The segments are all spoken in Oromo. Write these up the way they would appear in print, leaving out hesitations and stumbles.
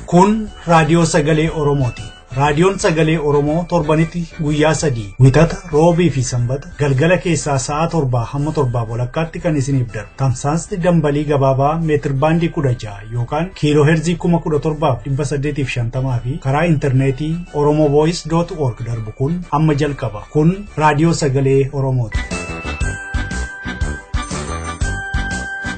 Kun raadiyoo sagalee Oromooti. Raadiyoon sagalee Oromoo torbanitti guyyaa 3 wixata roobii fi sanbata galgala keessaa sa'a 7 hamma 7 walakkaatti kan isiniif darbu. Tamsaasni dambalii gabaabaa meetir baandii 16 yookaan kiiloo heerzii 17,850 fi karaa intarneetii oromovoice.org darbu kun amma jalqaba. Kun raadiyoo sagalee Oromooti.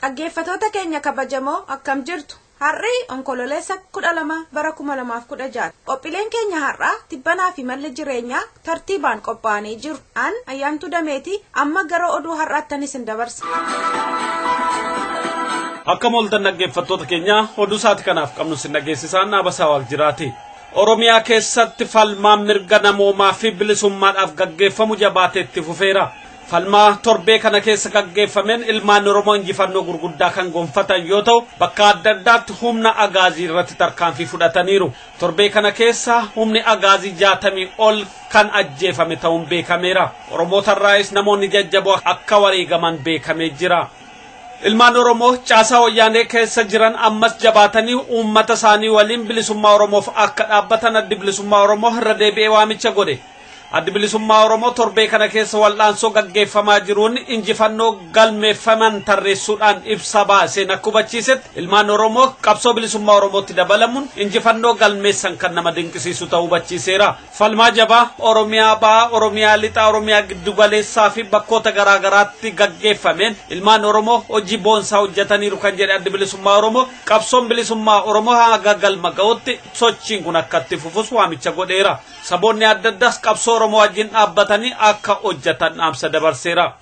Dhaggeeffattoota keenya kabajamoo akkam jirtu? Har'i onkololeessa 12 bara 2016 qophiileen keenya har'aa tibbanaa fi malli jireenyaa tartiibaan qophaa'anii jiru. An ayyaantu dameeti amma gara oduu har'aattan isin dabarsa. Akka mooltan dhaggeeffattoota keenya oduu saati kanaaf qabnu sin dhageessisaan Abasaa Waaqjiraati. Oromiyaa keessatti falmaan mirga namoomaa fi bilisummaadhaaf gaggeeffamu jabaateetti fufeera. Falmaa torbee kana keessa gaggeeffameen ilmaan Oromoo injifannoo gurguddaa kan gonfatan yoo ta'u bakka adda addaatti humna agaazii irratti tarkaanfii fudhataniiru. Torbee kana keessa humni agaazii 60 ol kan ajjeefame ta'uun beekameera. Oromootarraayis namoonni jajjaboo akka wareegaman beekamee jira. Ilmaan Oromoo caasaa wayyaanee keessa jiran ammas jabaatanii uummata isaanii waliin bilisummaa Oromoof akka dhaabbatan addi bilisummaa Oromoo irra deebi'ee waamicha godhe. Addi bilisummaa Oromoo torbee kana keessa wal'aansoo gaggeeffamaa jiruun injifannoo galmeeffaman tarreessuudhaan ibsa baaseen akka hubachiisetti ilmaan Oromoo qabsoo bilisummaa Oromootti dabalamuun injifannoo galmeessan kan nama dinqisiisu ta'uu hubachiiseera. Falmaa jabaa Oromiyaa Bahaa, Oromiyaa Lixaa, Oromiyaa Giddugaleessaa fi bakkoota garaa garaatti gaggeeffameen ilmaan Oromoo hojii boonsaa hojjetaniiru kan jedhe addi bilisummaa Oromoo qabsoon bilisummaa Oromoo haga galma ga'utti sochiin kun akka itti fufus waamicha godheera. Saboonni adda addaas qabsoo Oromoo wajjin dhaabbatanii akka hojjetan dhaamsa dabarseera.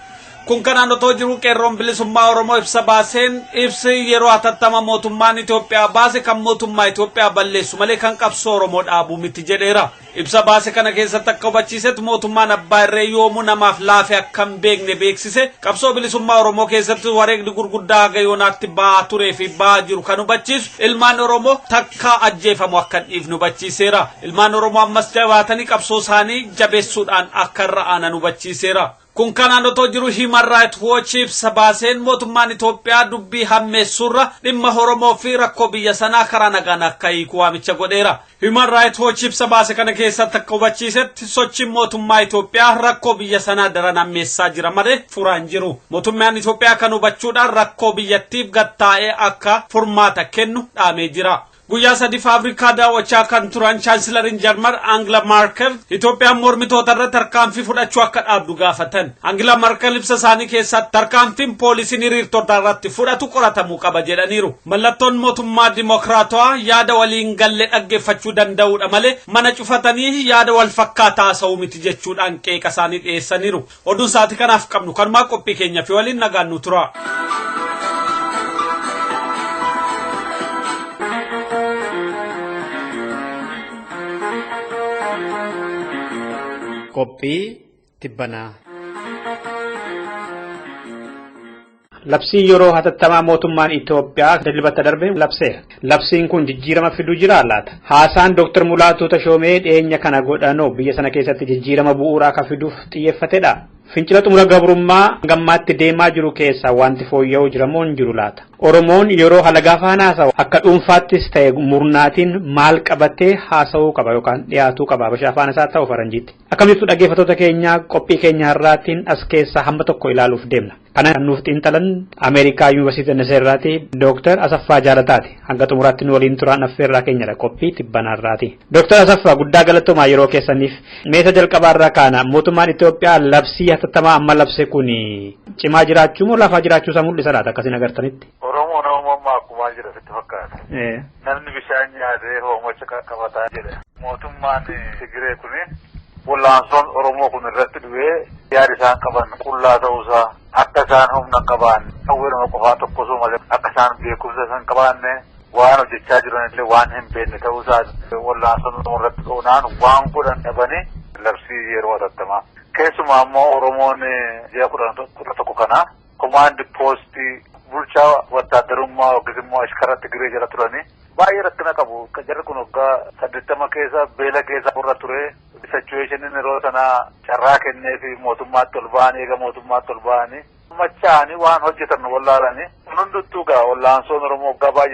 Kun kanaan otoo jiru qeerroon bilisummaa Oromoo ibsa baaseen ibsi yeroo hatattama mootummaan Itoophiyaa baase kan mootummaa Itoophiyaa balleessu malee kan qabsoo Oromoo dhaabuu miti jedheera. Ibsa baase kana keessatti akka hubachiisetti mootummaan abbaa irree yoomuu namaaf laafe akka hin beekne beeksise qabsoo bilisummaa Oromoo keessatti wareegni gurguddaa haga yoonaatti ba'aa turee fi ba'aa jiru kan hubachiisu ilmaan Oromoo takka ajjeefamu akka hin dhiifne hubachiiseera. Ilmaan Oromoo ammas jabaatanii qabsoo isaanii jabeessuudhaan akka irra aanan hubachiiseera. Kun kanaan otoo jiru Human Rights Watch ibsa baaseen mootummaan Itoophiyaa dubbii hammeessuurra dhimma Oromoo fi rakkoo biyya sanaa karaa nagaan akka hiiku waamicha godheera. Human Rights Watch ibsa baase kana keessatti akka hubachiisetti sochiin mootummaa Itoophiyaa rakkoo biyya sanaa daran hammeessaa jira malee furaan jiru. Mootummaan Itoophiyaa kan hubachuudhaan rakkoo biyyattiif gattaa'ee akka furmaata kennu dhaamee jira. Guyyaa 3 Afrikaa daawwachaa kan turan Chaansilariin Jarman Angela Merkel Itoophiyaan mormitoota irratti tarkaanfii fudhachuu akka dhaabdu gaafatan. Angela Merkel ibsa isaanii keessatti tarkaanfiin poolisiin hiriirtota irratti fudhatu qoratamuu qaba jedhaniiru. Mallattoon mootummaa dimokiraatawaa yaada waliin galle dhaggeeffachuu danda'uudha malee mana cufatanii yaada wal fakkaataa haasa'uu miti jechuudhaan qeeqa isaanii dhiyeessaniiru. Oduun sa'aatii kanaaf qabnu kanumaa qophii keenya fi waliin nagaan nu tura. Qophii tibbanaa. Labsiin yeroo hatattamaa mootummaan Itoophiyaa dilbata darbe labseera. Labsiin kun jijjiirama fiduu jira laata? Haasaan Dr. Mulaatuu Tashoomee dhiyeenya kana godhanoo biyya sana keessatti jijjiirama bu'uuraa akka fiduuf xiyyeeffatedha. Fincila xumura gabrummaa gammaatti deemaa jiru keessa wanti fooyya'uu jiramoo hin jiru laata? Oromoon yeroo halagaa faana haasa'u akka dhuunfaattis ta'e murnaatiin maal qabatee haasa'uu qaba yookaan dhiyaatuu qaba Habashaa faana isaa ta'u faranjiitti. Akkamitti dhaggeeffattoota keenya qophii keenya har'aatiin as keessa hamba tokko ilaaluuf deemna. Kana nuuf xiinxalan Ameerikaa Yuunivarsiitii Naseerraati Dr. Asaffaa Jaalataati. Hanga xumuraatti nu waliin turaan affeerraa keenyadha qophii tibbanaarraati. Dr. Asaffaa guddaa galatoomaa yeroo keessaniif meeshaa jalqabaarraa kaana mootummaan Itoophiyaa labsii hatattamaa amma labse kun cimaa jiraachuu moo lafaa jiraachuu isaa mul'isa laata akkasiin agartanitti? Oromoo namummaa akkuma jira sitti fakkaata. Namni bishaan nyaatee hoomacha qaqqabataa jedha. Mootummaan Tigiree kuni wal'aansoon Oromoo kun irratti du'ee yaada isaan qaban qullaa ta'uusaa akka isaan humna qaban hawwinuma qofaa tokkosuu malee akka isaan beekumsa isaan qabaanne waan hojjechaa jiran illee waan hin beekne ta'uusaa wal'aansoon Oromoo irratti dhoonaan waan godhan dhabanii labsii yeroo hatattamaa. Keessumaa immoo Oromoon ji'a 11 kana komaandi poostii bulchaa wattaaddarummaa yookiis immoo ashkara Tigiree jala turanii baay'ee rakkina qabu. Jarri kun waggaa 80 keessa beela keessa burra ture. Situationin yeroo sana carraa kennee fi mootummaatti ol ba'anii eega mootummaatti ol ba'anii Machaani waan hojjetan wallaalanii hunduttuu gaa wallaansoon Oromoo gabaa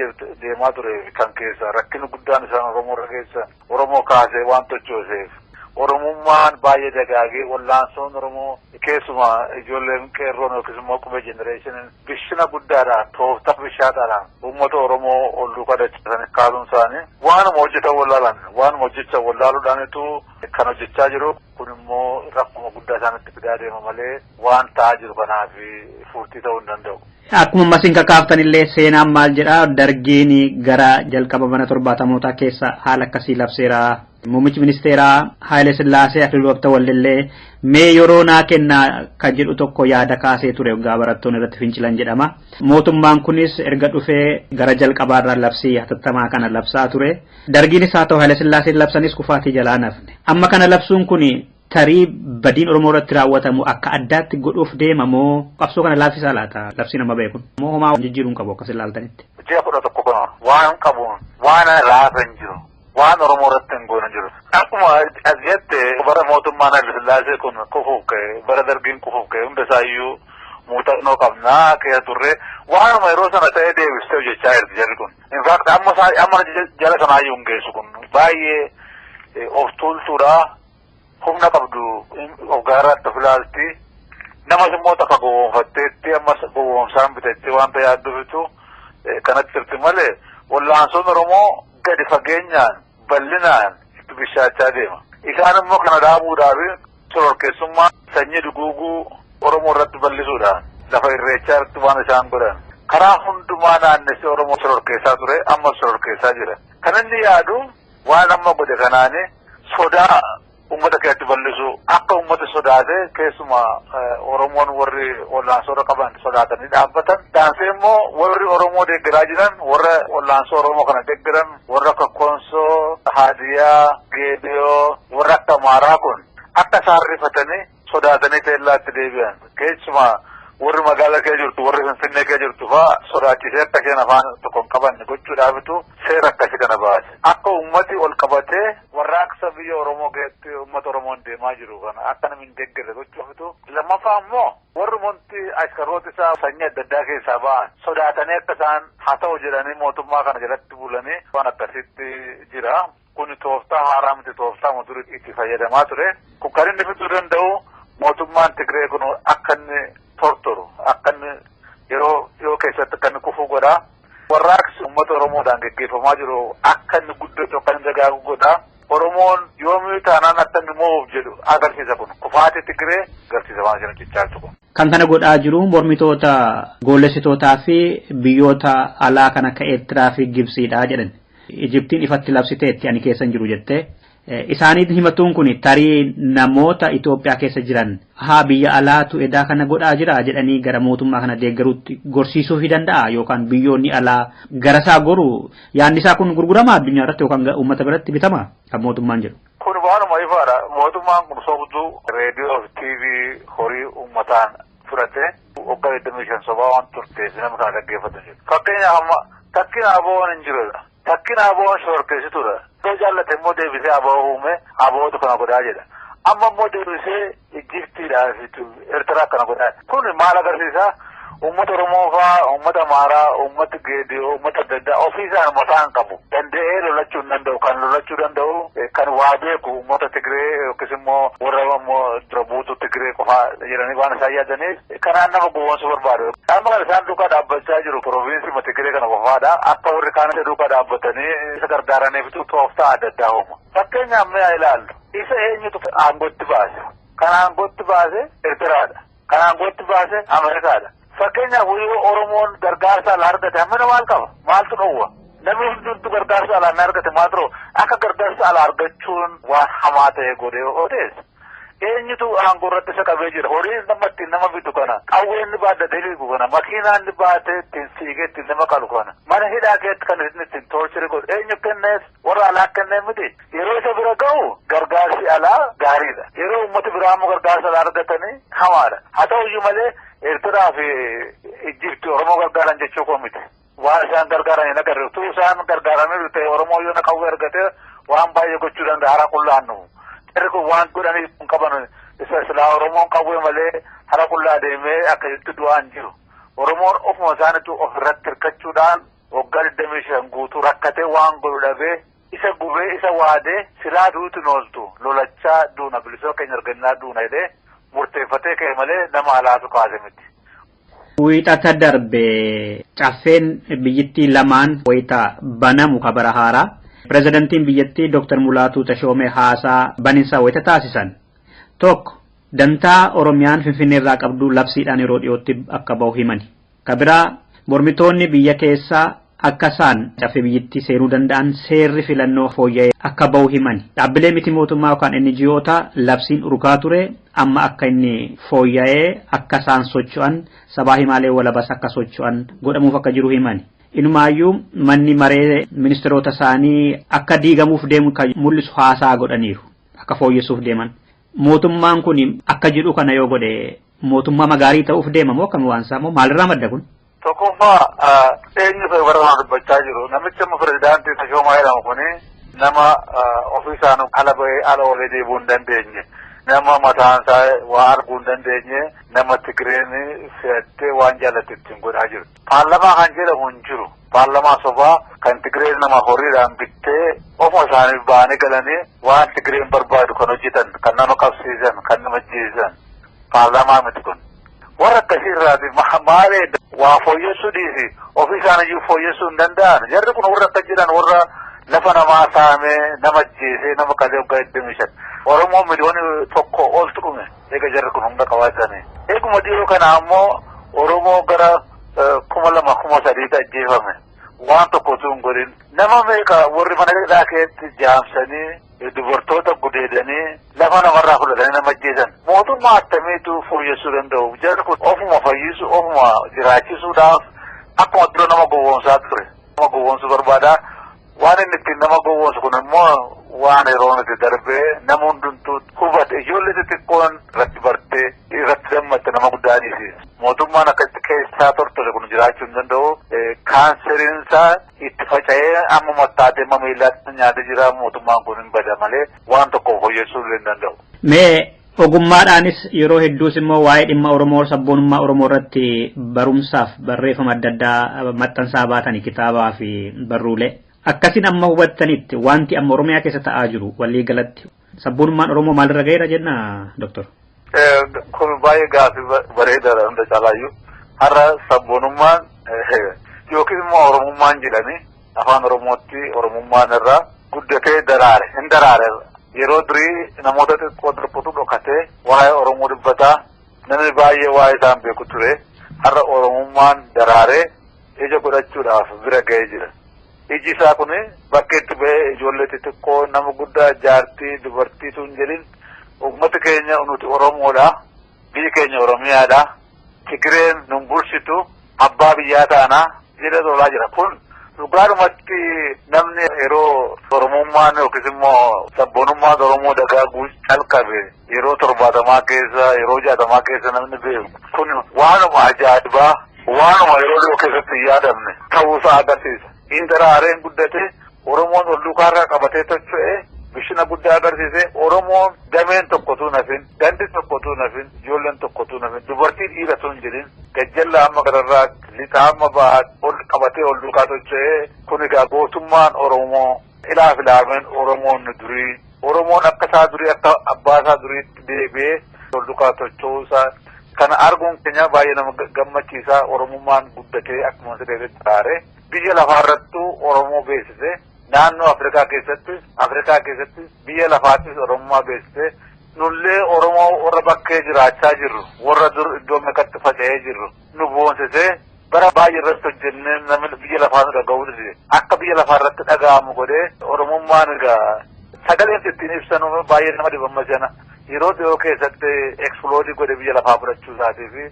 deemaa ture kan keessa rakkina guddaan isaan Oromoo keessa Oromoo kaasee waan tochooseef Oromummaan baay'ee dagaagee wallaansoon Oromoo keessumaa ijoolleen qeerroon yookiis immoo qubee jenereeshiniin bishina guddaadhaan tooftaa bishaadhaan uummata Oromoo ol duukaa dachasan kaasuun isaanii waanuma hojjetan wallaalan waanuma hojjechaa wallaaluudhaanitu kan hojjechaa jiru kun immoo rakkuma guddaa isaanitti fidaa deema malee waan ta'aa jiru kanaaf furtii ta'uu hin danda'u. Akkuma masin kakaaftan illee seenaan maal jedha dargiin gara jalqaba mana 70mootaa keessa haala akkasii labseera. Muummichi ministeeraa Haile Sillaasee Akiluu Wallillee mee yeroo naa kennaa kan jedhu tokko yaada kaasee ture waggaa barattoonni irratti fincilan jedhama. Mootummaan kunis erga dhufee gara jalqabaarraa labsii hatattamaa kana labsaa ture. Dargiinis haa ta'u Haile Sillaaseen labsanis kufaatii jalaa nafne. Amma kana labsuun kun tarii badiin Oromoo irratti raawwatamu akka addaatti godhuuf deema moo qabsoo kana laaffisaa laata labsii nama beekun moo homaa jijjiiruun qabu akkas ilaaltanitti. Ji'a 11 waan qabuun waan laafan jiru. Waan Oromoo irratti hin goone jiru. Akkuma as jette bara mootummaan Haile Sillaasee kun kufuuf ka'e bara dargiin kufuuf ka'e hunda isaayyuu muuxannoo qabnaa keessa turre waanuma yeroo sana ta'ee deebistee hojjechaa jirti jarri kun. In fact amma jala sanaayyuu hin geessu kun baay'ee of tuultuudha humna qabdu of gaaraatti of ilaalti namas immoo takka gowwoomfatteetti ammas gowwoomsaan biteetti wanta yaadduufitu kanatti jirti malee wallaansoon Oromoo gadi fageenyaan bal'inaan itti bishaachaa deema. Isaan immoo kana dhaabuudhaaf shororkeessummaa sanyii duguuguu Oromoo irratti bal'isuudhaan lafa irreechaa irratti waan isaan godhan. Karaa hundumaa naannessee Oromoo shororkeessaa ture ammas shororkeessaa jira. Kan inni yaadu waan amma godhe kanaani sodaa ummata keessatti bal'isu akka ummata sodaate keessuma Oromoon warri wallaansoo qaban sodaatanii dhaabbatan. Daansee immoo warri Oromoo deeggaraa jiran warra wallaansoo Oromoo kana deeggaran warra akka Konsoo, Haadiyaa, Geediyoo, warra akka Amaaraa kun akka isaan rifatanii sodaatanii teellaatti deebi'an. Keessuma warri magaalaa kee jirtu warri Finfinnee kee jirtu fa'aa sodaachisee akka isheen afaan tokko hin qabanne gochuudhaafitu seera akkasii kana baase. Akka ummati ol qabatee warraaqsa biyya Oromoo keessatti ummata Oromoon deemaa jiru kana akka namni hin deeggarre gochuufitu. Lammaffaa immoo warri monti askaroota isaa sanyii adda addaa keessaa ba'an sodaatanii akka isaan haa ta'u jedhanii mootummaa kana jalatti bulanii waan akkasitti jira. Kun tooftaa haaraa miti tooftaa mudurii itti fayyadamaa ture. Kun kan inni fiduu danda'u mootummaan Tigree kun akka inni tortoru akka inni yeroo keessatti akka inni kufuu godhaa. Warraaqsi uummata Oromoodhaan geggeeffamaa jiru akka inni guddatu akka inni dagaagu godhaa. Oromoon yoomii taanaan akka inni moo'uuf jedhu agarsiisa kun kufaatii Tigree agarsiisa waan jiran jechaachu kun. Kan kana godhaa jiru mormitoota goolessitootaa fi biyyoota alaa kan akka Eertiraa fi Gibsiidha jedhan. Ijiptiin ifatti labsiteetti ani keessa hin jiru jettee. Isaaniit himatuun kun tarii namoota Itoophiyaa keessa jiran biyya alaatu edaa kana godhaa jira jedhanii gara mootummaa kana deeggaruutti gorsiisuu fi danda'a yookaan biyyoonni alaa garasaa goru yaadni isaa kun gurgurama addunyaa irratti yookaan uummata biratti bitama kan mootummaan jedhu. Kun waanuma ifaadha. Mootummaan kun sobduu reediyoo fi TV horii uummataan fudhatee waggaa 25 sobaa waan turteef nama kana dhaggeeffatu jiru. Fakkeenyaaf amma takkina aboon hin jirudha. Takkina aboon shororkeessituudha. Yoo jaallate immoo deebisee aboo uume abootu kana godhaa jedha. Amma immoo deebisee Ijiptiidhaa fi Eertiraa kana godhaa. Kun maal agarsiisa? Uummata Oromoo fa'aa, uummata Amaaraa, uummata Geediyoo, uummata adda addaa ofii isaan mataa hin qabu. Danda'ee lolachuu hin danda'u. Kan lolachuu danda'u kan waa beeku uummata Tigree yookiis immoo warra immoo dura buutuu Tigree qofaa jedhanii waan isaan yaadaniif kanaan nama gowwoomsuu barbaadu. Amma kan isaan duukaa dhaabbachaa jiru proviinsii Tigree kana qofaadha. Akka warri kaan isa duukaa dhaabbatanii isa gargaaraniifitu tooftaa adda addaa uuma. Fakkeenyaaf mee ilaallu. Isa eenyutu aangootti baase? Kan aangootti baase Eertiraadha. Kan aangootti baase Ameerikaadha. Fakkeenyaaf yoo Oromoon gargaarsa alaa argate hammina maal qaba? Maaltu dhowwa? Namni hundumtu gargaarsa alaa ni argate maal ta'u? Akka gargaarsa alaa argachuun waan hamaa ta'e godhee odeessa. Eenyutu aangoo irratti isa qabee jira? Horiin nama ittiin nama bitu kana, qawween ni baaddatee liigu kana, makiinaan ni baatee ittiin fiigee ittiin nama qalu kana, mana hidhaa keessatti kan inni ittiin toorchiri godhu. Eenyu kennees warra alaa kennee miti. Yeroo isa bira ga'u gargaarsi alaa gaariidha. Yeroo uummati biraa immoo gargaarsa alaa argatanii hamaadha. Haa ta'uyyuu malee Eertiraa fi Ijipti Oromoo gargaaran jechuu koo miti. Waan isaan gargaaran hin agarre. Utuu isaan gargaaranii ta'e Oromoo yoo na qawwee argate waan baay'ee gochuu danda'a hara qullaannu. Jarri kun waan godhanii hin qaban isa silaa Oromoon qawwee malee hara qullaa deemee akkasitti du'aan jiru. Oromoon ofuma isaaniitu ofirratti hirkachuudhaan waggaa 25 guutuu rakkatee waan godhu dhabee isa gubee isa waadee silaa duutu nooltu lolachaa duuna bilisoo keenya argannaa duuna jedhee murteeffatee ka'e malee nama alaatu kaase miti. Wiixata darbe caffeen biyyattii lamaan wayita banamu kabara haaraa pirezidantiin biyyattii Dr. Mulaatuu Tashoomee haasaa baninsaa wayita taasisan tokko dantaa Oromiyaan Finfinnee irraa qabdu labsiidhaan yeroo dhiyootti akka bahu himani. Kabiraa mormitoonni biyya keessaa akka isaan caffee biyyattii seenuu danda'an seerri filannoo fooyya'ee akka bahu himani. Dhaabbilee miti mootummaa yookaan NGO'ta labsiin urgaa ture amma akka inni fooyya'ee akka isaan socho'an sabaa himaalee walabas akka socho'an godhamuuf akka jiru himani. Inumaayyuu manni maree ministeerota isaanii akka diigamuuf deemu kan mul'isu haasaa godhaniiru akka fooyyessuuf deeman. Mootummaan kun akka jedhu kana yoo godhe mootummaa magaarii ta'uuf deema moo akkam waan isaa moo maalirraa madda kun? Tokkoffaa eenyu ta'e warra dubbachaa jiru namicha amma pirezidaantii Tashoomaa jedhamu kuni nama ofii isaanii ala bahee ala olee deebuu hin dandeenye. Nama mataan isaa waa arguu hin dandeenye nama Tigireen fe'attee waan jaallatti ittiin godhaa jiru. Paarlamaa kan jedhamu hin jiru. Paarlamaa sobaa kan Tigireen nama horiidhaan bittee ofuma isaaniif ba'anii galanii waan Tigireen barbaadu kan hojjetan kan nama qabsiisan kan nama jeesan paarlamaa miti kun. Warra akkasii irraati maalee waa fooyyessuu dhiisi ofii isaaniyyuu fooyyessuu hin danda'an. Jarri kun warra akka jedhan warra lafa namaa saamee nama jeesee nama kalee waggaa 25. Oromoo miliyoona tokko oltu dhume eega jarri kun hunda qabaatanii. Eeguma dhiyoo kana ammoo Oromoo gara 2,000 ajjeefame. Waan tokko osoo hin godhin. Nama meeqa warri mana hidhaa keessatti jaamsanii dubartoota gudeedanii lafa namarraa fudhatanii nama ajjeesan. Mootummaa attamiitu fooyyessuu danda'u. Jarri kun ofuma fayyisu ofuma jiraachisuudhaaf akkuma dura nama gowwoomsaa ture. Nama gowwoomsuu barbaada. Waan inni ittiin nama gowwoomsu kun immoo waan yeroo nuti darbee nama hundumtuu hubate ijoollee xixiqqoon irratti bartee irratti dammatte nama guddaa dhiisi. Mootummaan akkasitti keessaa tortore kun jiraachuu hin danda'u. Kaanseriin isaa itti faca'ee amma mattaatee amma miillaatti nyaatee jira mootummaan kun hin bada malee waan tokko fooyyessuu hin danda'u. Mee ogummaadhaanis yeroo hedduus immoo waa'ee dhimma Oromoo sabboonummaa Oromoo irratti barumsaaf barreeffama adda addaa maxxansaa baatanii kitaabaa fi barruulee. Akkasiin amma hubattanitti wanti amma Oromiyaa keessa ta'aa jiru walii galatti sabboonummaan Oromoo maalirra ga'eera jenna Doktor? Kun baay'ee gaaffii bareedaadha hunda caalaayyuu. Har'a sabboonummaan yookiin immoo Oromummaan jedhanii afaan Oromootti Oromummaan irraa guddatee daraare hin daraare. Yeroo durii namoota xixiqqoo darbutu dhokatee waa'ee Oromoo dubbataa namni baay'ee waa'ee isaan beeku ture. Har'a Oromummaan daraaree ija godhachuudhaaf bira ga'ee jira. Iji isaa kun bakka itti ba'ee ijoollee xixiqqoo nama guddaa jaartii dubartii sun jedhin uummata keenya nuti Oromoodha. Biyyi keenya Oromiyaadha. Tigireen nun bulchitu abbaa biyyaa taanaa jedhee tolaa jira. Kun dhugaadhumatti namni yeroo Oromummaan yookiis immoo sabboonummaan Oromoo dagaaguu calqabe yeroo 70 keessa yeroo 60 keessa namni beeku. Kun waanuma ajaa'ibaa waanuma yeroo dhiyoo keessatti hin yaadamne ta'uusaa agarsiisa. Indaraareen guddate Oromoon ol duukaarraa qabatee tocho'ee bishina guddaa agarsiise Oromoon dameen tokkotuu nafin gandi tokkotuu nafin ijoolleen tokkotuu nafin dubartii dhiiratu hin jedhin gajjalla amma gararraa lixa amma ba'aa ol qabatee ol duukaa tocho'ee kun egaa gootummaan Oromoo ilaaf ilaameen Oromoon durii Oromoon akka isaa durii akka abbaa isaa duriitti deebi'ee ol duukaa tocho'uusaa kana arguun keenya baay'ee nama gammachiisaa Oromummaan guddatee akkuma sideetti xaaree biyya lafaarrattuu Oromoo beeksise naannoo Afrikaa keessatti biyya lafaattis Oromummaa beeksise nullee Oromoo warra bakkee jiraachaa jirru warra dur iddoo meeqatti faca'ee jirru nu boonsisee bara baay'ee irratti hojjennee namni biyya lafaa nu dhaga'uu dide akka biyya lafaarratti dhaga'amu godhee Oromummaan egaa sagaleen ittiin ibsan baay'ee nama dhibammasana yeroo dhiyoo keessatti eksplodii godhe biyya lafaa fudhachuu isaatii fi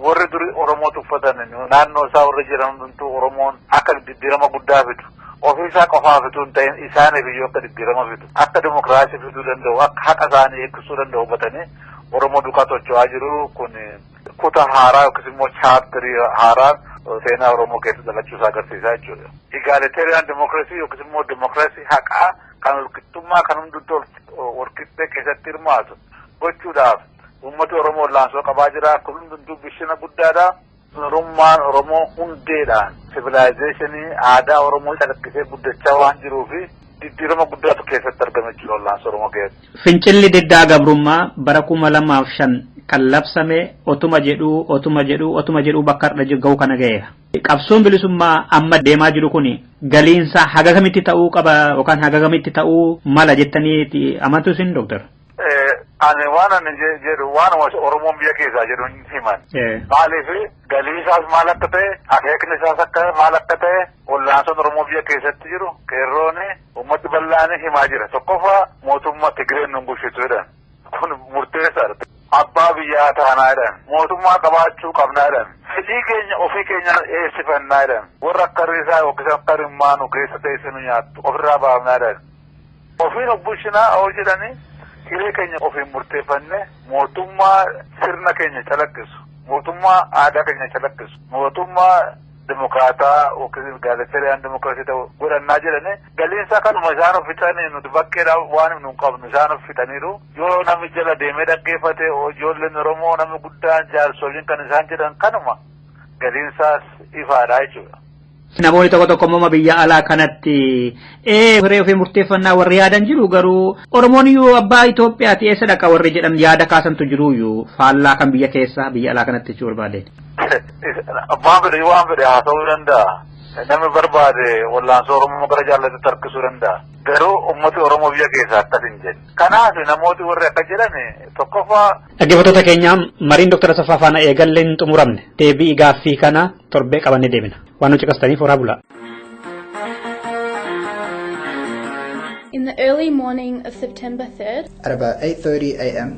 warri duri Oromoo tuffatan naannoo isaa warra jiran hundumtuu Oromoon akka diddiirama guddaa fidu. Ofii isaa qofaa fituu hin ta'in isaaniif iyyuu akka diddiirama fidu. Akka dimokiraasii fiduu danda'u akka haqa isaanii eegsisuu danda'u hubatanii Oromoo duukaa tocho'aa jiru kun kutaa haaraa yookiis immoo chaaptarii haaraa seenaa Oromoo keessa dalachuu isaa agarsiisaa jechuudha. Egaaliteeriyaan dimokiraasii yookiis immoo dimokiraasii haqaa kan walqixxummaa kan hundumtuu walqixxee keessatti hirmaatu gochuudhaaf ummati Oromoo laansoo qabaa jira kun dubbishina guddaadha. Oromummaan Oromoo hundeedhaan civilization aadaa Oromoo calaqqisee guddachaa waan jiruufi diddiirama guddaatu keessatti argame jira laansoo Oromoo keessatti. Fincilli diddaa gabrummaa bara 2005 kan labsame otuma jedhu bakka irra gahu kana ga'eera. Qabsoon bilisummaa amma deemaa jiru kuni galiinsa haga kamitti ta'uu qaba yookaan haga kamitti ta'uu mala jettanii amantu isin Dooktar? Ani waan ani jedhu waan Oromoon biyya keessaa jedhu himan. Maaliif galiisaas maal akka ta'e akeekni isaas akka maal akka ta'e wallaansoon Oromoo biyya keessatti jiru qeerrooni uummati bal'aanii himaa jira. Tokkoffaa mootummaa Tigireen nun bulchituudha. Kun murteessaadha. Abbaa biyyaa taanaadhaan mootummaa qabaachuu qabnaadhaan fedhii keenya ofii keenya eessifannaadhaan warra akka riisaa yookiin akka rimmaanu keessa teessinu nyaattu ofirraa baafnaadhaan ofiin obbushinaa oo jedhanii hiree keenya ofiin murteeffanne mootummaa sirna keenya calaqqisu mootummaa aadaa keenya calaqqisu mootummaa demokraataa yookiin gaalateriyaan demokraasii ta'u godhannaa jedhanii galiinsa kanuma isaan uffitanii nuti bakkeedhaa waan nu qabnu isaan uffitaniiru yoo namni jala deemee dhaggeeffate ijoolleen Oromoo namni guddaan jaarsoliin kan isaan jedhan kanuma galiinsaas ifaadha jechuudha. Namoonni tokko immoo biyya alaa kanatti hiree ofii murteeffannaa warri yaadan jiru garuu Oromoon iyyuu abbaa Itoophiyaati eessa dhaqa warri jedhan yaada kaasantu jiru iyyuu faallaa kan biyya keessa biyya alaa kanatti jechuu barbaade. Waan fedhe haasa'uu danda'a. Namni barbaade wallaansoo Oromoo gara jaallatutti harkisuu danda'a. Garuu uummati Oromoo biyya keessaa akkas hin jedhe. Kanaaf namooti warri akka jedhan tokkoffaa. Dhaggeeffattoota keenya mariin Dooktar Asaffaa faana eegallee hin xumuramne deebii gaaffii kana torbee qabannee deebina. Waan nu caqastaniif horaa bulaa. In the early morning of September 3rd, at about 8:30 a.m.,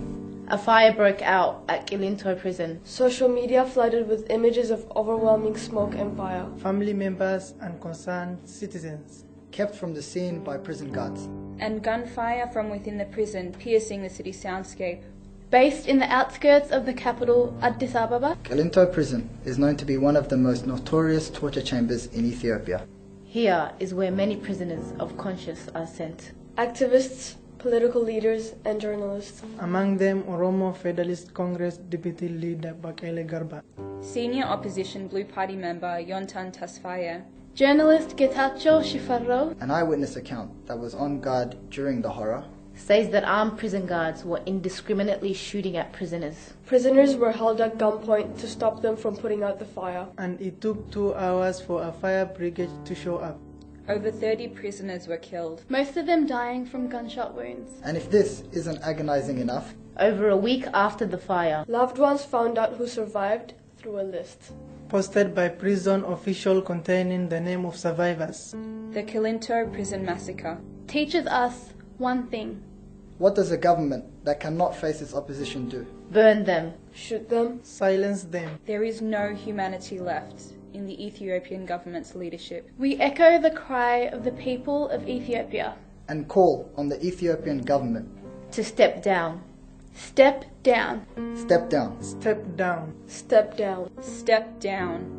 a fire broke out at Kilinto prison. Social media flooded with images of overwhelming smoke and fire. Family members and concerned citizens kept from the scene by prison guards. And gunfire from within the prison piercing the city soundscape. Based in the outskirts of the capital, Addis Ababa, Kilinto prison is known to be one of the most notorious torture chambers in Ethiopia. Here is where many prisoners of conscience are sent. Activists, political leaders and journalists. Among them, Oromo Federalist Congress Deputy Leader Bakele Garba. Senior opposition Blue Party member Yontan Tasfaye. Journalist Getachew Shifarro. An eyewitness account that was on guard during the horror says that armed prison guards were indiscriminately shooting at prisoners. Prisoners were held at gunpoint to stop them from putting out the fire. And it took 2 hours for a fire brigade to show up. Over 30 prisoners were killed. Most of them dying from gunshot wounds. And if this isn't agonizing enough, over a week after the fire, loved ones found out who survived through a list posted by prison official containing the name of survivors. The Kilinto prison massacre teaches us one thing. What does a government that cannot face its opposition do? Burn them. Shoot them. Silence them. There is no humanity left in the Ethiopian government's leadership. We echo the cry of the people of Ethiopia and call on the Ethiopian government to step down. Step down. Step down. Step down. Step down. Step down.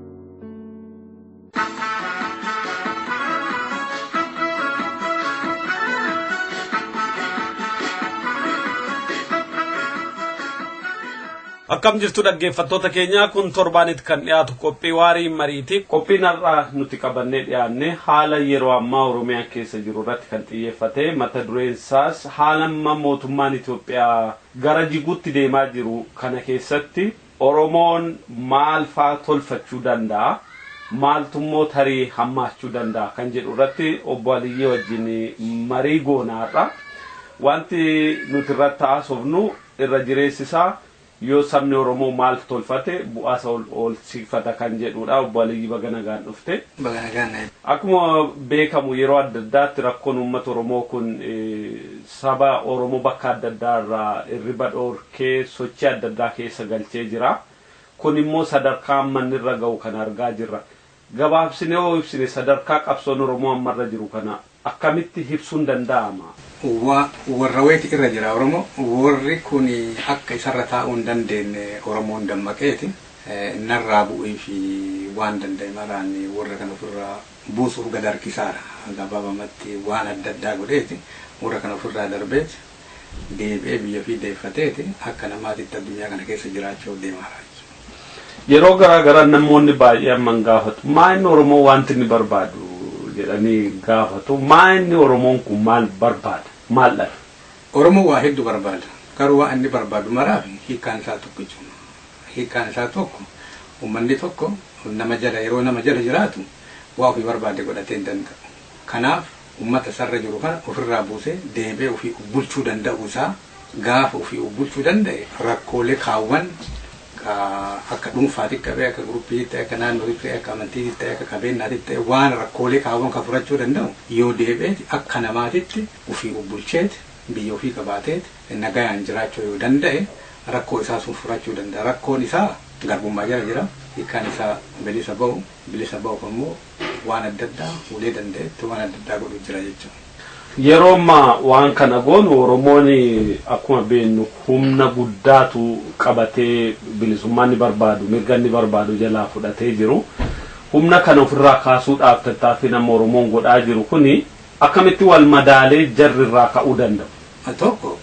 Akkam jirtu dhaggeeffattoota keenya kun torbaanitti kan dhiyaatu qophii waarii mariiti. Qophiin har'aa nuti qabannee dhiyaanne haala yeroo ammaa Oromiyaa keessa jiru irratti kan xiyyeeffate mata dureen isaas haala amma mootummaan Itoophiyaa gara jiguutti deemaa jiru kana keessatti Oromoon maal faa tolfachuu danda'a maaltummoo tarii hammaachuu danda'a kan jedhu irratti obbo Aliyyee wajjin marii goonaarra wanti nuti irratti haasofnu irra jireessisaa yoo sabni Oromoo maal tolfate bu'aasa ol siifata kan jedhudha obbo Aliyyii baga nagaan dhufte. Baga nagaan. Akkuma beekamu yeroo adda addaatti rakkoon uummata Oromoo kun saba Oromoo bakka adda addaa irraa irriba dhoorkee sochii adda addaa keessa galchee jira. Kun immoo sadarkaa ammanni irra ga'u kan argaa jirra. Gabaabsinee yoo ibsine sadarkaa qabsoon Oromoo ammarra jiru kana akkamitti ibsuun danda'ama? Warra weeti irra jira Oromoo warri kun akka isarra taa'uu hin dandeenye Oromoon dammaqeeti narraa bu'ee fi waan danda'e maraan warra kana ofirraa buusuuf gad harkisaadha gabaabamatti waan adda addaa godheeti warra kana ofirraa darbeeti deebi'ee biyya fi deeffateeti akka namaatitti addunyaa kana keessa jiraachuu deemaa yeroo garaa garaa namoonni baay'een man gaafatu maa inni Oromoo wanti inni barbaadu jedhanii gaafatu maa inni Oromoon kun maal barbaada maal dha Oromoo waa hedduu barbaada garuu waan inni barbaadu maraaf hiikaan isaa tokko jechuudha hiikaan isaa tokko uummanni tokko nama jala yeroo nama jala jiraatu waa ofii barbaade godhatee hin danda'u kanaaf ummata sarra jiru kana ofirraa buusee deebee ofii bulchuu danda'u isaa gaafa ofii bulchuu danda'e rakkoolee kaawwan akka dhuunfaatti qabee akka guruppiitti ta'e akka naannootti ta'e akka amantiitti ta'e akka qabeenyaatti ta'e waan rakkoolee kaawwan kan furachuu danda'u yoo deebi'eeti akka namaatitti ofii bulcheeti biyya ofii qabaateeti nagayaan jiraachuu yoo danda'e rakkoo isaa sun furachuu danda'a rakkoon isaa garbummaa jala jira hiikaan isaa bilisa ba'u ammoo waan adda addaa ulee danda'etti waan adda addaa godhu jira jechuudha. Yeroo ammaa waan kana goonu Oromoon akkuma beeknu humna guddaatu qabatee bilisummaa ni barbaadu mirga ni barbaadu jalaa fudhatee jiru humna kana ofirraa kaasuudhaaf tattaaffii nama Oromoon godhaa jiru kuni akkamitti wal madaalee jarrirraa ka'uu danda'u. Tokko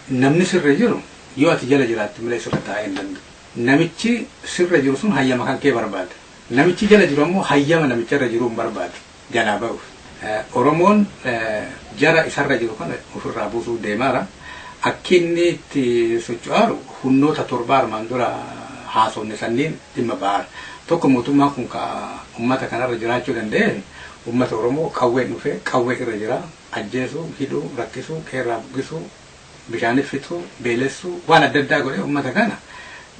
namni sirra jiru yoo ati jala jiraatti malee sirra taa'ee hin danda'u. Namichi sirra jiru sun hayyama kan kee barbaada. Namichi jala jiru ammoo hayyama namicharra jiru hin barbaadu jalaa ba'uuf. Oromoon jara isarra jiru kana ofirraa buusuu deemaara. Akka inni itti socho'aaru humnoota torba armaan dura haasofne sanniin dhimma ba'aara. Tokko mootummaan kun uummata kanarra jiraachuu danda'e uummata Oromoo qawween dhufee qawwee irra jira ajjeesuu hidhuu rakkisuu qeerraa buqqisuu bishaaniif fixuu beelessuu waan adda addaa godhee uummata kana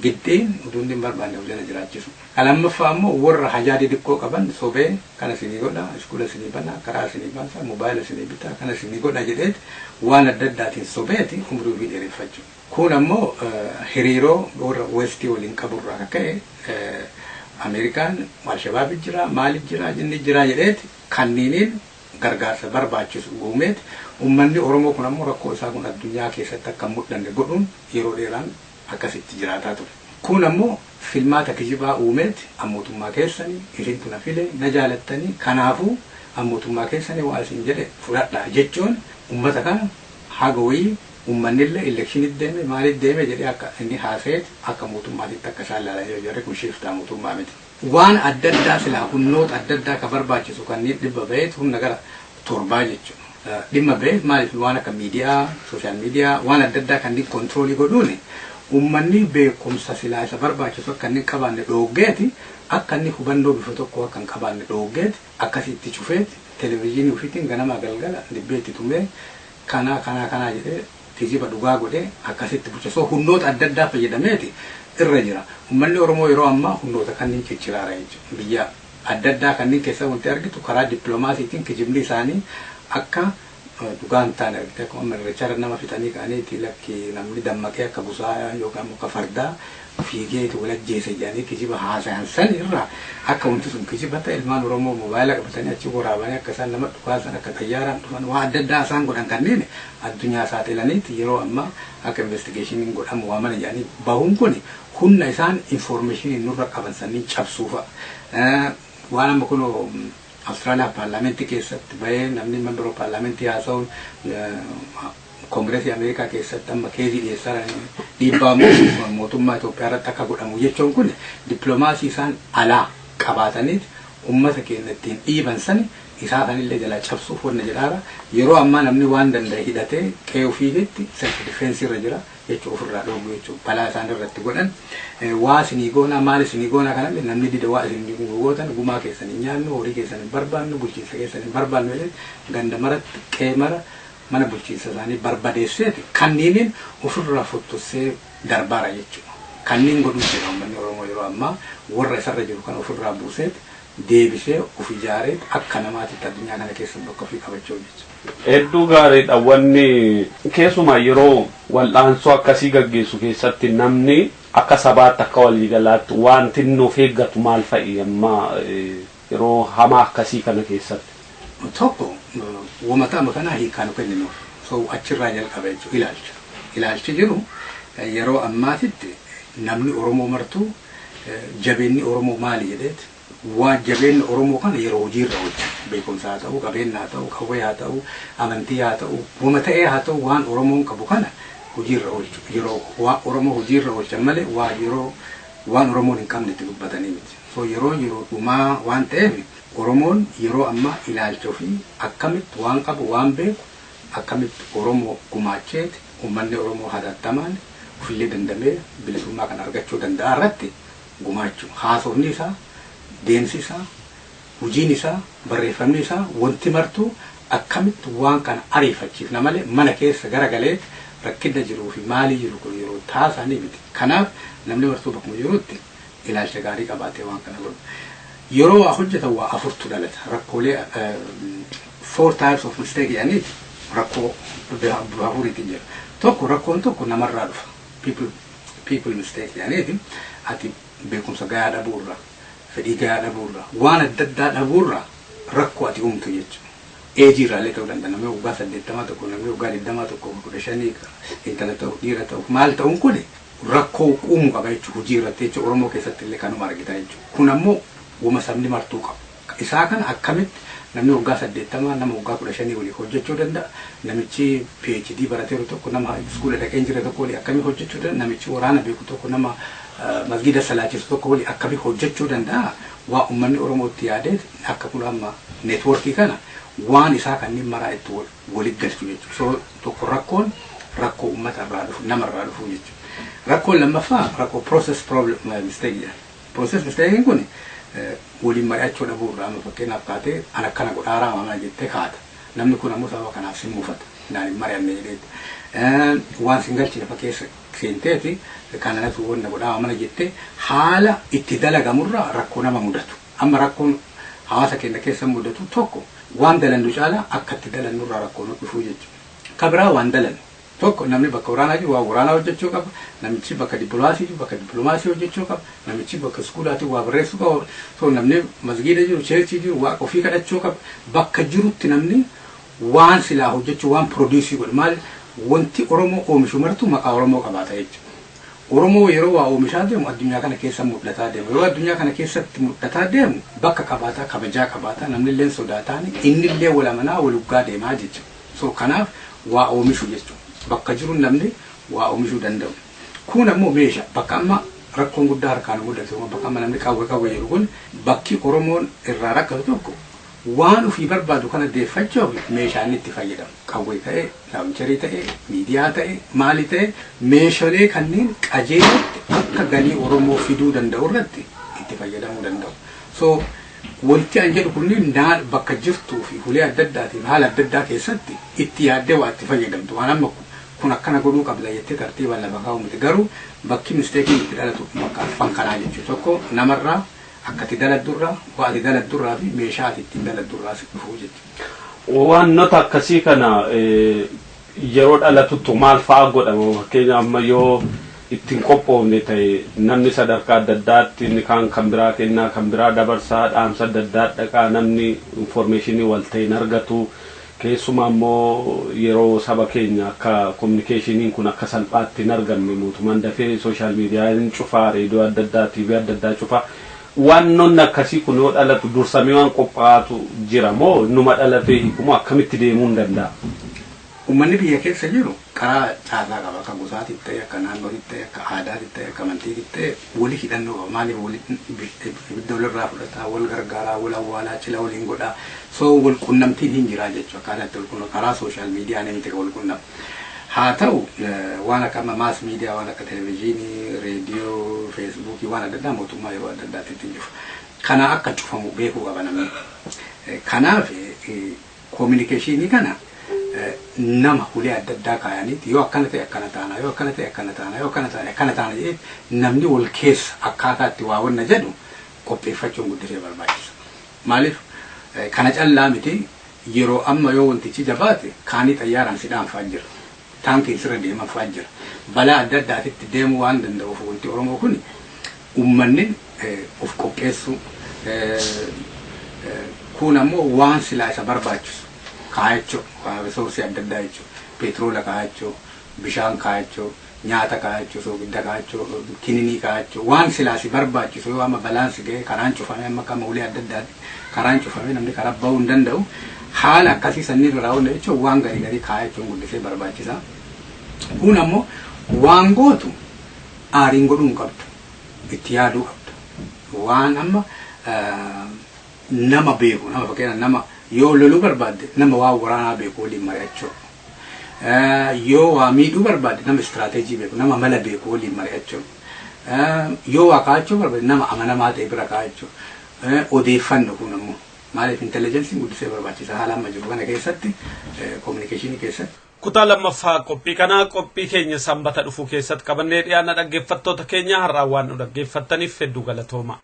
giddeen utuun hin barbaanne jala jiraachisu. Lammaffaa ammoo warra hajaadii xiqqoo qaban sobee kana sinii godha iskuula sinii banaa karaa sinii baasa moobaayila sinii bitaa kana sinii godha jedheeti waan adda addaatiin sobeeti umurii ofii dheereffachuu. Kun ammoo hiriiroo warra westii waliin qaburraa akka ka'e Ameerikaan Alshabaab jira maaliif jira jinni jira jedheeti kanniiniin gargaarsa barbaachisu uumeeti uummanni Oromoo kun ammoo rakkoo isaa kun addunyaa keessatti akka mul'anne godhuun yeroo dheeraan akkasitti jiraataa ture. Kun ammoo filmaata kijibaa uumeeti ammootummaa keessanii isintu na file na jaalattanii kanaafuu ammootummaa keessanii waa isin jedhe fudhadhaa jechuun uummata kana haga wayii uummanillee elekshinii deeme maaliif deeme jedhee akka inni haaseeti akka mootummaatitti akka isaan ilaalanii jirre kun shiftaa mootummaa miti. Waan adda addaa silaa humnoota adda addaa ka barbaachisu kanneen dhibba ba'eet humna gara torbaa jechuudha. Dhimma ba'eet maaliif waan akka miidiyaa, sooshaal miidiyaa waan adda addaa kanneen kontiroolii godhuuni uummanni beekumsa silaa isa barbaachisu akka inni qabaanne dhooggeeti akka inni hubannoo bifa tokko akka hin qabaanne dhooggeeti akkasitti cufeeti televezyiinii ofiitiin ganama galgala dibbeetti tumee kanaa jedhee kijiba dhugaa godhee akkasitti bulcha humnoota adda addaa fayyadameeti irra jira. Uummanni Oromoo yeroo ammaa humnoota kanneen cicciraara jechuudha. Biyya adda addaa kanneen keessa wanti argitu karaa dippiloomaasiitiin kijibni isaanii akka dhugaan taane argite akkuma irreechaa nama fixanii ka'aniiti lakki namni dammaqee akka busaa yookaan muka fardaa fiigeeti wal ajjeese jedhanii kijiba haasayan san irraa akka wanti sun kijiba ta'e ilmaan Oromoo moobaayila qabatanii achi waraabanii akka isaan nama dhukaasan akka xayyaaraan dhufan waan adda addaa isaan godhan kanneen addunyaa saaxilaniiti yeroo ammaa akka investigeeshiniin godhamu waa mana jedhanii bahuun kun humna isaan informationii nurra qaban sanniin cabsuufa. Waan amma kun Australia parlamenti keessatti bahee namni membero parlamenti haasa'uun Kongireesii Ameerikaa keessatti amma keezii dhiyeessaa dhiibbaa mootummaa Itoophiyaa irratti akka godhamu jechuun kun dippiloomaasii isaan alaa qabaataniiti uummata keenya ittiin dhiiban sani isaa kanillee jalaa cabsuuf wanna jedhaara yeroo ammaa namni waan danda'e hidhatee qe'ee ofiitti self defense irra jira jechuu ofirraa dhoobu jechuudha balaa isaan irratti godhan waa isinii goonaa maal isinii goonaa kanallee namni dida waa isinii gootan gumaa keessan hin nyaannu horii keessan hin barbaannu bulchiinsa keessan hin barbaannu jedhee ganda maratti qe'ee mara mana bulchiinsa isaanii barbadeesseeti kanniiniin ofirraa fottossee darbaara jechuudha. Kanniin godhuu jira uummanni Oromoo yeroo ammaa warra isarra jiru kan ofirraa buuseeti deebisee of ijaaree akka namaatitti addunyaa kana keessa bakka ofii qabachuu jechuudha. Hedduu gaariidha wanni keessumaa yeroo wal'aansoo akkasii gaggeessu keessatti namni akka sabaatti akka waliigalaatti wanti nuuf eeggatu maal fa'i amma yeroo hamaa akkasii kana keessatti. Tokko uummata kana hiikaan kenninuuf so achirraa jalqaba jechuudha ilaalchi jiru yeroo ammaatitti namni Oromoo martuu jabeenni Oromoo maali jedheeti waan jabeen Oromoo kana yeroo hojiirra oolcha beekumsa haa ta'u qabeenya haa ta'u qawwee haa ta'u amantii haa ta'u wama ta'ee haa ta'u waan Oromoon qabu kana hojiirra oolchu yeroo waan Oromoo hojiirra oolchan malee waan Oromoon hin qabne itti dubbatanii miti. So yeroo dhumaa waan ta'eef Oromoon yeroo amma ilaalcha ofii akkamitti waan qabu waan beeku akkamitti Oromoo gumaacheeti uummanni Oromoo hatattamaan ofillee dandamee bilisummaa kan argachuu danda'a irratti gumaachuu haasofni isaa deemsi isaa hojiin isaa barreeffamni isaa wanti martuu akkamitti waan kana ariifachiifna malee mana keessa garagalee rakkina jiruu fi maalii jiru kun yeroo taasisanii miti. Kanaaf namni martuu bakkuma jirutti ilaalcha gaarii qabaatee waan kana godhu. Yeroo waa hojjetan waa afurtu dhalata rakkoolee 4 types of mistake jedhaniiti rakkoo afuriitiin jira. Tokko rakkoon tokko namarraa dhufa people mistake jedhaniiti ati beekumsa gahaa dhabuurra fedhii gahaa dhabuurra waan adda addaa dhabuurra rakkoo ati uumtu jechuudha. Eejiirraalee ta'uu danda'a namni waggaa 80 tokko namni waggaa 20 tokko 15 intala ta'u dhiira ta'u maal ta'uun kun rakkoo uumuu qaba jechuudha hojii irratti jechuudha Oromoo keessatti illee kanuma argita jechuudha. Kun ammoo wama sabni martuu qaba. Isaa kana akkamitti namni waggaa 80 nama waggaa 15 walii hojjechuu danda'a. Namichi PhD barateeru tokko nama iskuula dhaqee jira tokko walii akkamii hojjechuu danda'a. Namichi waraana beeku tokko nama masgida salaachisu tokko walii akkamii hojjechuu danda'a. Waa uummanni Oromootti yaadee akka kun amma neetwoorkii kana waan isaa kanneen maraa itti walitti galchuu jechuudha. So tokko rakkoo uummata irraa dhufu namarraa dhufu jechuudha. Rakkoon lammaffaa rakkoo process problem mistake jedhama. Process mistake kun waliin mari'achuu dhabuurraa amma fakkeenyaaf kaatee an akkana godhaaraa maama jettee kaata. Namni kun ammoo sababa kanaaf sin muufata. Naan mari'anne jedheetti. Waan sin galchine fakkeessa seenteeti kananatu wanna godhaa mana jettee haala itti dalagamurraa rakkoo nama mudatu. Amma rakkoon hawaasa keenya keessa mudatu tokko waan dalannu caalaa akka itti dalannurraa rakkoo nu dhufuu jechuudha. Kabiraa waan dalannu tokko namni bakka waraanaa jiru waa waraanaa hojjechuu qaba. Namichi bakka dippiloomaasii jiru bakka dippiloomaasii hojjechuu qaba. Namichi bakka iskuulaatti waa barreessuu qaba. So namni masgiida jiru cheerchii jiru waa ofii kadhachuu qaba. Bakka jirutti namni waan silaa hojjechuu waan produusii godhu maal wanti Oromoo oomishu martu maqaa Oromoo qabaata jechuudha. Oromoo yeroo waa oomishaa deemu addunyaa kana keessa mul'ataa deemu. Yeroo addunyaa kana keessatti mul'ataa deemu bakka qabaataa kabajaa qabaataa namni illee sodaataan inni illee wal amanaa wal uggaa deemaa jechuudha. So kanaaf waa oomishu jechuudha. Bakka jiru namni waa oomishuu danda'u. Kun ammoo meeshaa bakka amma rakkoon guddaa harkaan mudatu bakka amma namni qawwee jiru kun bakki Oromoon irraa rakkatu tokko waan ofii barbaadu kana deeffachuuf meeshaan itti fayyadamu. Qawwee ta'ee, laawuncharii ta'ee, miidiyaa ta'ee, maali ta'ee meeshaalee kanneen qajeelatti akka galii Oromoo fiduu danda'u irratti itti fayyadamuu danda'u. So wanti an jedhu kunniin bakka jirtuu fi hulee adda addaatiin haala adda addaa keessatti itti yaaddee waa itti fayyadamtu. Waan amma kun akkana godhuu qabda jettee tartiibaan lafa kaa'u miti. Garuu bakki misteekiin itti dhalatu afaan kanaa jechuudha. Tokko namarraa akka itti daladdurraa waa itti daladdurraa fi meeshaa ati ittiin daladdurraa si dhufuu jechuudha. Waanota akkasii kana yeroo dhalatuttu maal fa'aa godhama? Fakkeenya amma yoo ittiin qophoofne ta'e namni sadarkaa adda addaatti inni kan biraa kennaa kan biraa dabarsaa dhaamsa adda addaa dhaqaa namni informationii wal ta'een argatu. Keessumaa immoo yeroo saba keenya akka communicationin kun akka salphaatti hin argamne mootummaan dafee social meediyaa cufaa reediyoo adda addaa TV adda addaa cufaa waanonni akkasii kun yoo dhalatu dursamee waan qophaa'atu jira moo numa dhalatee hiikumoo akkamitti deemuu hin danda'a? Uummanni biyya keessa jiru karaa caasaa qaba akka gosaatiif ta'e akka naannootiif ta'e akka aadaatiif ta'e akka amantiitiif ta'e wali hidhannoo qaba. Maaliif ibidda walirraa fudhataa wal gargaaraa wal awwaalaa cila waliin godhaa. So wal qunnamtiin hin jiraa jechuudha. Akkaataatti wal qunnamtii karaa sooshaal miidiyaa namni wal qunnamti. Haa ta'u waan akka maas miidiyaa waan akka televezyiinii, reediyoo, feesbuukii waan adda addaa mootummaa yeroo adda addaatti ittiin jiru. Kana akka cufamu beekuu qaba namni. Kanaaf kominikeeshinii kana nama hulee adda addaa kaayaniiti yoo akkana ta'e akkana taana yoo akkana ta'e akkana taana yoo akkana ta'e akkana taana jedhee namni wal keessa akkaataatti waa wanna jedhu qopheeffachuun guddisee barbaachisa. Maaliif kana callaa miti yeroo amma yoo wantichi jabaate kaanii xayyaaraan si dhaanfaa jira. Taankiin sirra deemafaa jira. Balaa adda addaatitti deemuu waan danda'uuf wanti Oromoo kun uummanni of qopheessu kun ammoo waan silaa isa barbaachisu. Kaayachoo, resourcii adda addaa jechuudha. Petroola kaayachoo, bishaan kaayachoo, nyaata kaa'achuu soogidda kaa'achuu kininii kaa'achuu waan silaasi barbaachisu yoo amma balaansi ga'e karaan cufamee amma akka maulee adda addaatti karaan cufamee namni karaa bahuu hin danda'u haala akkasii sanniin irraa oole jechuun waan garii garii kaa'achuun guddisee barbaachisa. Kun ammoo waan gootu aariin godhuu hin qabdu itti yaaduu qabdu waan amma nama beeku nama fakkeenya nama yoo loluu barbaadde nama waa waraanaa beeku waliin mari'achuu. Yoo waa miidhuu barbaadde nama istiraateejii beeku nama mala beeku waliin mari'achuu. Yoo waa kaa'achuu barbaadde nama amanamaa ta'e bira kaa'achuu. Odeeffannoo kun ammoo maaliif intelligensiin guddisee barbaachisa haala amma jiru kana keessatti kominikeeshinii keessatti. Kutaa lammaffaa qophii kanaa qophii keenya sanbata dhufuu keessatti qabannee dhiyaanna dhaggeeffattoota keenya har'aa waan nu dhaggeeffattaniif hedduu galatooma.